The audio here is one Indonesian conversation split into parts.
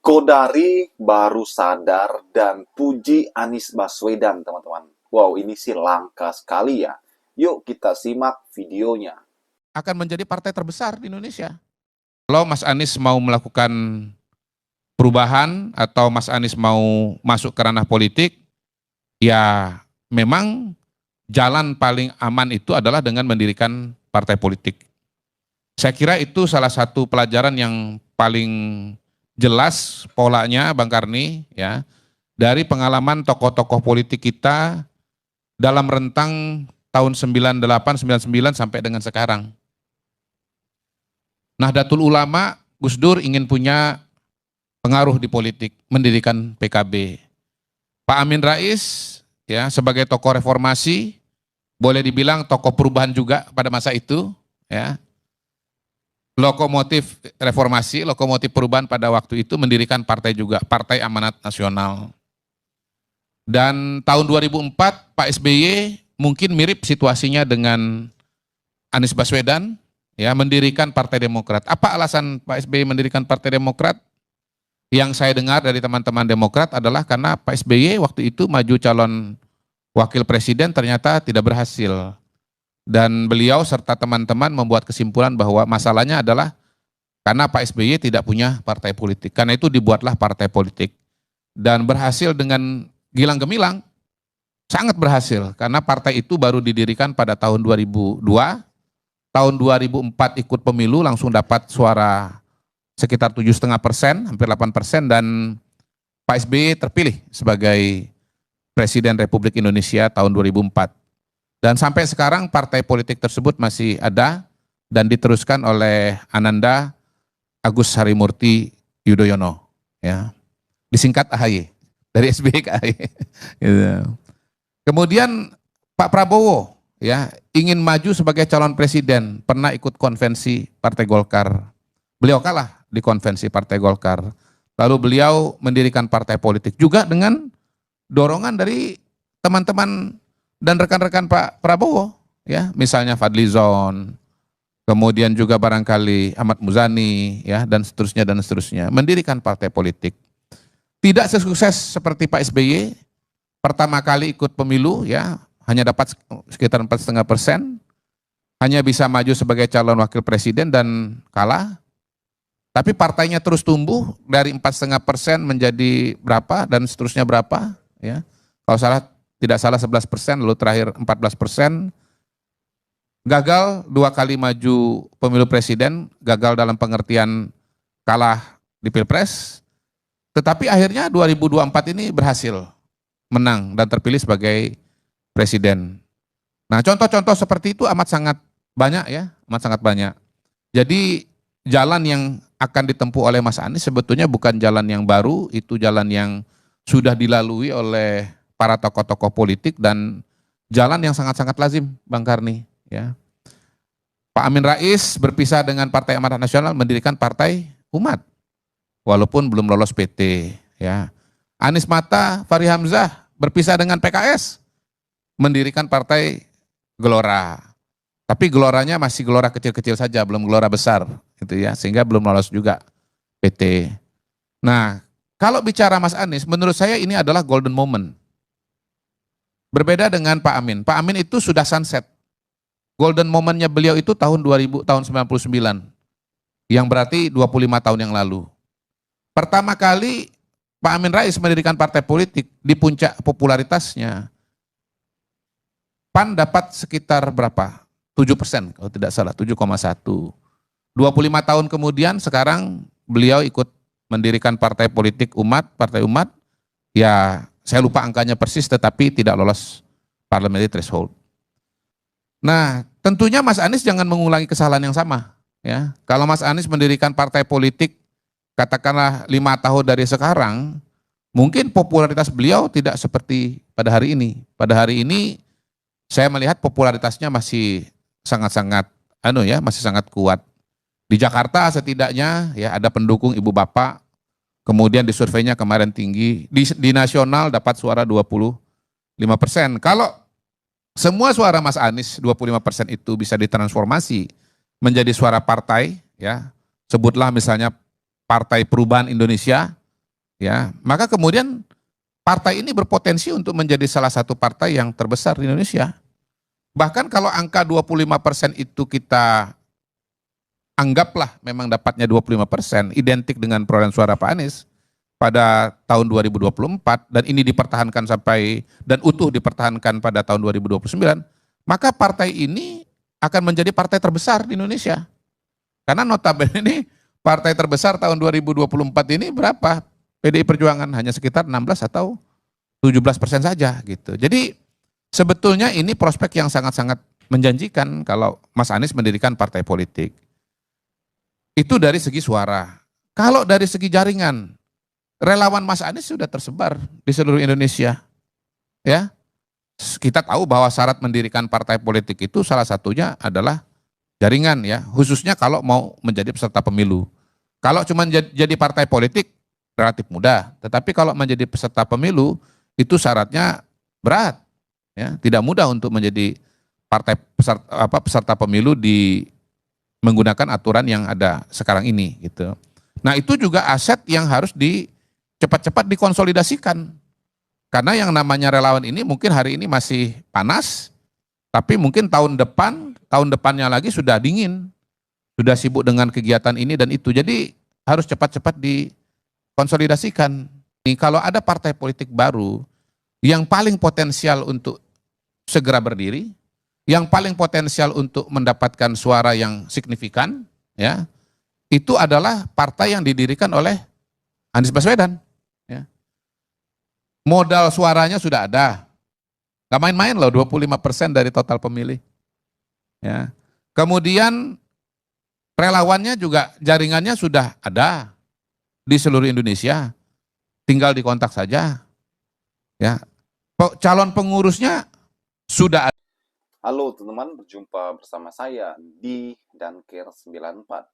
Kodari baru sadar dan puji Anies Baswedan, teman-teman. Wow, ini sih langka sekali ya. Yuk kita simak videonya. Akan menjadi partai terbesar di Indonesia. Kalau Mas Anies mau melakukan perubahan atau Mas Anies mau masuk ke ranah politik, ya memang jalan paling aman itu adalah dengan mendirikan partai politik. Saya kira itu salah satu pelajaran yang paling jelas polanya Bang Karni ya dari pengalaman tokoh-tokoh politik kita dalam rentang tahun 98, 99 sampai dengan sekarang. Nahdlatul Ulama, Gus Dur ingin punya pengaruh di politik, mendirikan PKB. Pak Amin Rais ya sebagai tokoh reformasi, boleh dibilang tokoh perubahan juga pada masa itu ya. Lokomotif reformasi, lokomotif perubahan pada waktu itu mendirikan partai juga, Partai Amanat Nasional. Dan tahun 2004 Pak SBY mungkin mirip situasinya dengan Anies Baswedan, ya mendirikan Partai Demokrat. Apa alasan Pak SBY mendirikan Partai Demokrat? Yang saya dengar dari teman-teman Demokrat adalah karena Pak SBY waktu itu maju calon wakil presiden ternyata tidak berhasil. Dan beliau serta teman-teman membuat kesimpulan bahwa masalahnya adalah karena Pak SBY tidak punya partai politik. Karena itu dibuatlah partai politik. Dan berhasil dengan gilang gemilang, sangat berhasil. Karena partai itu baru didirikan pada tahun 2002, tahun 2004 ikut pemilu langsung dapat suara sekitar 7,5%, hampir 8%, dan Pak SBY terpilih sebagai Presiden Republik Indonesia tahun 2004. Dan sampai sekarang partai politik tersebut masih ada dan diteruskan oleh Ananda Agus Harimurti Yudhoyono, ya, disingkat AHY, dari SBY ke AHY. Gitu. Kemudian Pak Prabowo, ya, ingin maju sebagai calon presiden, pernah ikut konvensi Partai Golkar. Beliau kalah di konvensi Partai Golkar. Lalu beliau mendirikan partai politik juga dengan dorongan dari teman-teman dan rekan-rekan Pak Prabowo, ya, misalnya Fadlizon, kemudian juga barangkali Ahmad Muzani, ya, dan seterusnya, mendirikan partai politik. Tidak sesukses seperti Pak SBY, pertama kali ikut pemilu, ya, hanya dapat sekitar 4,5%, hanya bisa maju sebagai calon wakil presiden dan kalah. Tapi partainya terus tumbuh dari 4,5% menjadi berapa dan seterusnya berapa, ya. Kalau tidak salah 11%, lalu terakhir 14%. Gagal 2 kali maju pemilu presiden, gagal dalam pengertian kalah di Pilpres. Tetapi akhirnya 2024 ini berhasil menang dan terpilih sebagai presiden. Nah, contoh-contoh seperti itu amat sangat banyak ya, amat sangat banyak. Jadi jalan yang akan ditempuh oleh Mas Anies sebetulnya bukan jalan yang baru, itu jalan yang sudah dilalui oleh para tokoh-tokoh politik dan jalan yang sangat-sangat lazim, Bang Karni. Ya. Pak Amin Rais berpisah dengan Partai Amanat Nasional mendirikan Partai Umat, walaupun belum lolos PT. Ya. Anies Mata, Fachri Hamzah berpisah dengan PKS, mendirikan Partai Gelora. Tapi geloranya masih gelora kecil-kecil saja, belum gelora besar, gitu ya, sehingga belum lolos juga PT. Nah, kalau bicara Mas Anies, menurut saya ini adalah golden moment. Berbeda dengan Pak Amin. Pak Amin itu sudah sunset. Golden momennya beliau itu tahun 2000, tahun 99. Yang berarti 25 tahun yang lalu. Pertama kali Pak Amin Rais mendirikan partai politik di puncak popularitasnya. PAN dapat sekitar berapa? 7% kalau tidak salah, 7,1. 25 tahun kemudian sekarang beliau ikut mendirikan partai politik Umat, Partai Umat. Ya, saya lupa angkanya persis tetapi tidak lolos parliamentary threshold. Nah, tentunya Mas Anies jangan mengulangi kesalahan yang sama. Ya, kalau Mas Anies mendirikan partai politik katakanlah 5 tahun dari sekarang, mungkin popularitas beliau tidak seperti pada hari ini. Pada hari ini saya melihat popularitasnya masih sangat-sangat masih sangat kuat. Di Jakarta setidaknya ya ada pendukung ibu bapak, kemudian di surveinya kemarin tinggi, di nasional dapat suara 25%. Kalau semua suara Mas Anies 25% itu bisa ditransformasi menjadi suara partai, ya sebutlah misalnya Partai Perubahan Indonesia, ya. Maka kemudian partai ini berpotensi untuk menjadi salah satu partai yang terbesar di Indonesia. Bahkan kalau angka 25% itu kita anggaplah memang dapatnya 25%, identik dengan perolehan suara Pak Anies pada tahun 2024, dan ini dipertahankan sampai dan utuh dipertahankan pada tahun 2029, maka partai ini akan menjadi partai terbesar di Indonesia. Karena notabene ini partai terbesar tahun 2024 ini berapa? PDI Perjuangan hanya sekitar 16 atau 17% saja gitu. Jadi sebetulnya ini prospek yang sangat-sangat menjanjikan kalau Mas Anies mendirikan partai politik. Itu dari segi suara. Kalau dari segi jaringan, relawan Mas Anies sudah tersebar di seluruh Indonesia. Ya, kita tahu bahwa syarat mendirikan partai politik itu salah satunya adalah jaringan, ya, khususnya kalau mau menjadi peserta pemilu. Kalau cuma jadi partai politik relatif mudah, tetapi kalau menjadi peserta pemilu itu syaratnya berat, ya, tidak mudah untuk menjadi partai peserta pemilu di menggunakan aturan yang ada sekarang ini gitu. Nah, itu juga aset yang harus cepat-cepat dikonsolidasikan. Karena yang namanya relawan ini mungkin hari ini masih panas, tapi mungkin tahun depannya lagi sudah dingin, sudah sibuk dengan kegiatan ini dan itu. Jadi harus cepat-cepat dikonsolidasikan. Kalau ada partai politik baru yang paling potensial untuk segera berdiri, yang paling potensial untuk mendapatkan suara yang signifikan, ya, itu adalah partai yang didirikan oleh Anies Baswedan. Ya. Modal suaranya sudah ada, nggak main-main loh, 25% dari total pemilih. Ya. Kemudian relawannya juga jaringannya sudah ada di seluruh Indonesia, tinggal dikontak saja. Ya. Calon pengurusnya sudah ada. Halo teman-teman, berjumpa bersama saya di Dankir 94.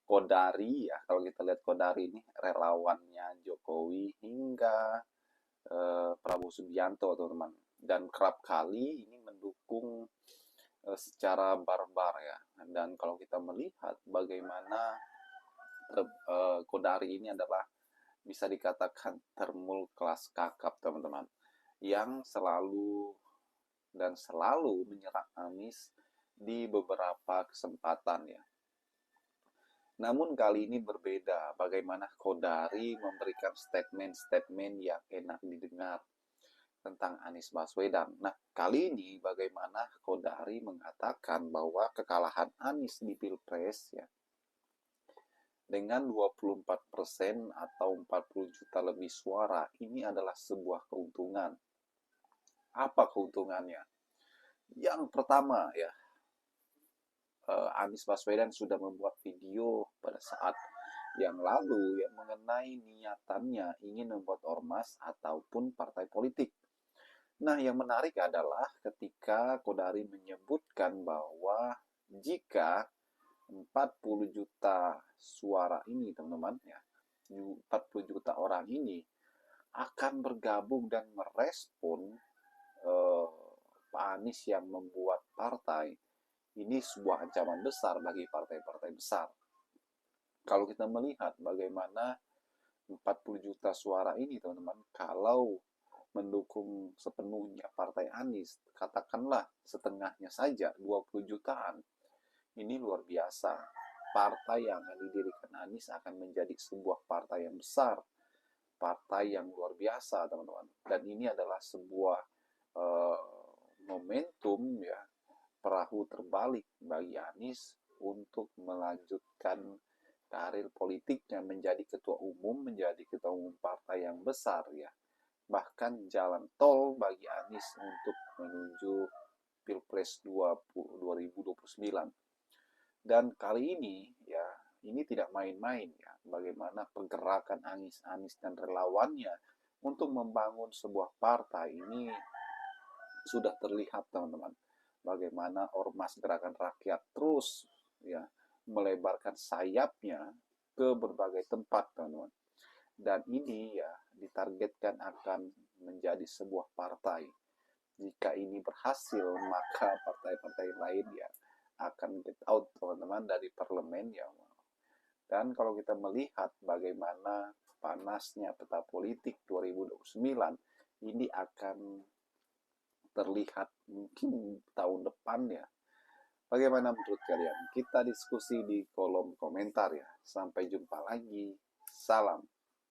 Kodari ya, kalau kita lihat Kodari ini relawannya Jokowi hingga Prabowo Subianto teman-teman. Dan kerap kali ini mendukung secara barbar ya. Dan kalau kita melihat bagaimana Kodari ini adalah bisa dikatakan termul kelas kakap teman-teman, yang selalu menyerang Anies di beberapa kesempatan ya. Namun kali ini berbeda, bagaimana Kodari memberikan statement-statement yang enak didengar tentang Anies Baswedan. Nah, kali ini bagaimana Kodari mengatakan bahwa kekalahan Anies di Pilpres ya dengan 24% atau 40 juta lebih suara ini adalah sebuah keuntungan. Apa keuntungannya? Yang pertama ya, Anies Baswedan sudah membuat video pada saat yang lalu yang mengenai niatannya ingin membuat ormas ataupun partai politik. Nah, yang menarik adalah ketika Kodari menyebutkan bahwa jika 40 juta suara ini, teman-teman ya, 40 juta orang ini akan bergabung dan merespon Pak Anies yang membuat partai, ini sebuah ancaman besar bagi partai-partai besar. Kalau kita melihat bagaimana 40 juta suara ini, teman-teman, kalau mendukung sepenuhnya partai Anies, katakanlah setengahnya saja, 20 jutaan, ini luar biasa. Partai yang akan didirikan Anies akan menjadi sebuah partai yang besar, partai yang luar biasa, teman-teman. Dan ini adalah sebuah momentum ya, perahu terbalik bagi Anies untuk melanjutkan karir politiknya menjadi ketua umum partai yang besar ya. Bahkan jalan tol bagi Anies untuk menuju Pilpres 2029. Dan kali ini ya, ini tidak main-main ya, bagaimana pergerakan Anies dan relawannya untuk membangun sebuah partai ini sudah terlihat, teman-teman. Bagaimana Ormas Gerakan Rakyat terus ya melebarkan sayapnya ke berbagai tempat, teman-teman. Dan ini ya ditargetkan akan menjadi sebuah partai. Jika ini berhasil, maka partai-partai lain ya akan get out, teman-teman, dari parlemen ya. Dan kalau kita melihat bagaimana Pak panasnya peta politik 2029 ini akan terlihat mungkin tahun depan ya. Bagaimana menurut kalian? Kita diskusi di kolom komentar ya. Sampai jumpa lagi. Salam.